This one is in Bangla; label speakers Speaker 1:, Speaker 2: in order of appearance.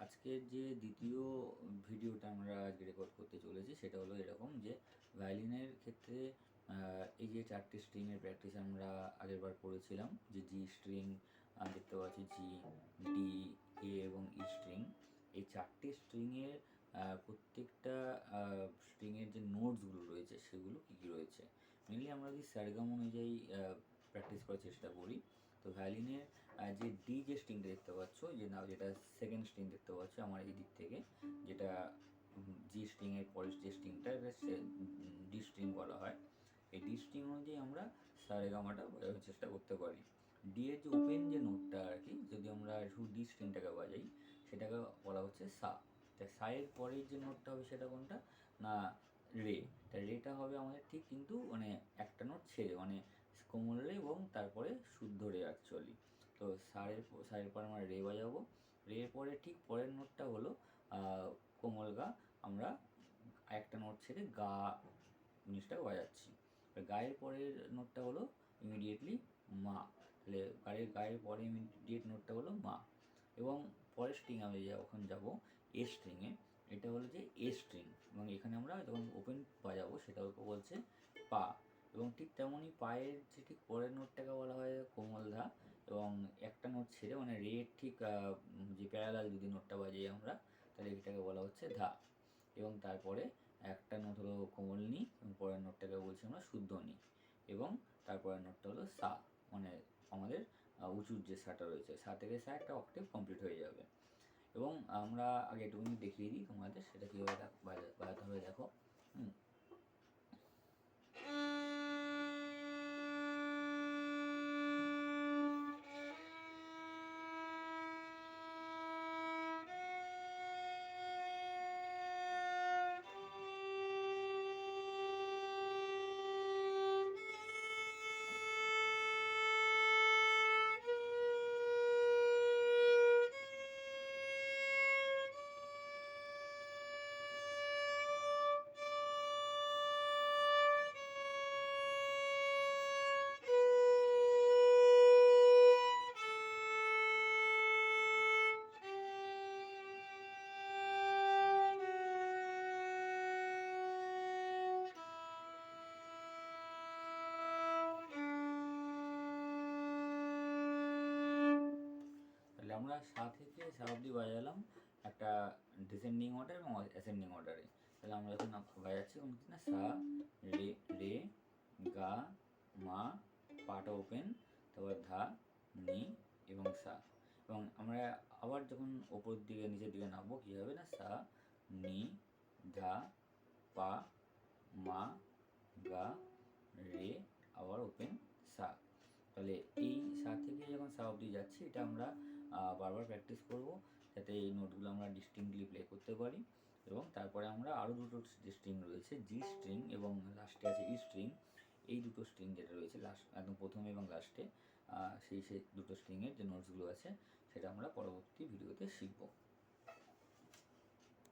Speaker 1: আজকের যে দ্বিতীয় ভিডিওটা আমরা আজকে রেকর্ড করতে চলেছি সেটা হলো এরকম যে ভায়োলিনের ক্ষেত্রে এই যে 4টে স্ট্রিংয়ের প্র্যাকটিস আমরা আগেরবার করেছিলাম, যে জি স্ট্রিং দেখতে পাচ্ছি, জি, ডি, এ এবং ই স্ট্রিং। এই 4টে স্ট্রিংয়ের প্রত্যেকটা স্ট্রিংয়ের যে নোটসগুলো রয়েছে সেগুলো কী কী রয়েছে, মেনলি আমরা যদি সারেগাম অনুযায়ী প্র্যাকটিস করার চেষ্টা করি। তো ভায়োলিনের যে ডি যে স্ট্রিংটা দেখতে পাচ্ছ, যেটা সেকেন্ড স্ট্রিং দেখতে পাচ্ছ আমার এই দিক থেকে, যেটা জি স্ট্রিংয়ের পরের যে স্ট্রিংটা ডি স্ট্রিং বলা হয়। এই ডি স্ট্রিং অনুযায়ী আমরা সারেগামাটা বোঝানোর চেষ্টা করতে পারি। ডি এর যে ওপেন যে নোটটা আর কি, যদি আমরা শুধু ডি স্ট্রিংটাকে বাজাই সেটাকে বলা হচ্ছে সা। তা সায়ের পরের যে নোটটা হবে সেটা কোনটা না, রে। তা রেটা হবে আমাদের ঠিক কিন্তু মানে একটা নোট ছেড়ে, মানে কোমল রে এবং তারপরে শুদ্ধ রে অ্যাকচুয়ালি। তো সারের পরে আমরা রে বাজাবো, রের পরে ঠিক পরের নোটটা হলো কোমল গা। আমরা একটা নোট ছেড়ে গা জিনিসটা বাজাচ্ছি। গায়ের পরের নোটটা হলো ইমিডিয়েটলি মা, তাহলে গায়ের পরে ইমিডিয়েট নোটটা হলো মা। এবং পরের স্ট্রিং আমি যখন যাবো এ স্ট্রিংয়ে, এটা হলো যে এ স্ট্রিং, এবং এখানে আমরা যখন ওপেন বাজাবো সেটা বলছে পা। এবং ঠিক তেমনই পায়ের যে ঠিক পরের নোটটাকে বলা হয় কোমল ধা, এবং একটা নোট ছেড়ে মানে রের ঠিক যে প্যারালাল যদি নোটটা বাজাই আমরা, তাহলে এটাকে বলা হচ্ছে ধা। এবং তারপরে একটা নোট হলো কোমল নি, এবং পরের নোটটাকে বলছি আমরা শুদ্ধ নি, এবং তারপরের নোটটা হলো সা, মানে আমাদের উঁচুর যে সাটা রয়েছে, সা থেকে সা একটা অক্টেভ কমপ্লিট হয়ে যাবে। এবং আমরা আগে একটুখানি দেখিয়ে দিই তোমাদের সেটা কীভাবে বাজাতে হবে। দেখো, তাহলে আমরা সা থেকে সা অবধি বাজালাম একটা ডিসেন্ডিং অর্ডার এবং অ্যাসেন্ডিং অর্ডারে। তাহলে আমরা যখন বাজাচ্ছি তখন কি না, সা, রে, রে, গা, মা, পাটা ওপেন, তারপর ধা, নি এবং সা। এবং আমরা আবার যখন ওপর দিকে নিচের দিকে নামবো কী হবে না, সা, নি, ধা, পা, মা, গা, রে, আবার ওপেন, সা। তাহলে এই সা থেকে যখন সা অবধি যাচ্ছি এটা আমরা বারবার প্র্যাকটিস করব, যাতে এই নোটগুলো আমরা ডিস্টিংক্টলি প্লে করতে পারি। এবং তারপরে আমরা আরও দুটো যে স্ট্রিং রয়েছে, জি স্ট্রিং এবং লাস্টে আছে ই স্ট্রিং, এই দুটো স্ট্রিং যেটা রয়েছে একদম প্রথমে এবং লাস্টে, সেই দুটো স্ট্রিংয়ের যে নোটসগুলো আছে সেটা আমরা পরবর্তী ভিডিওতে শিখব।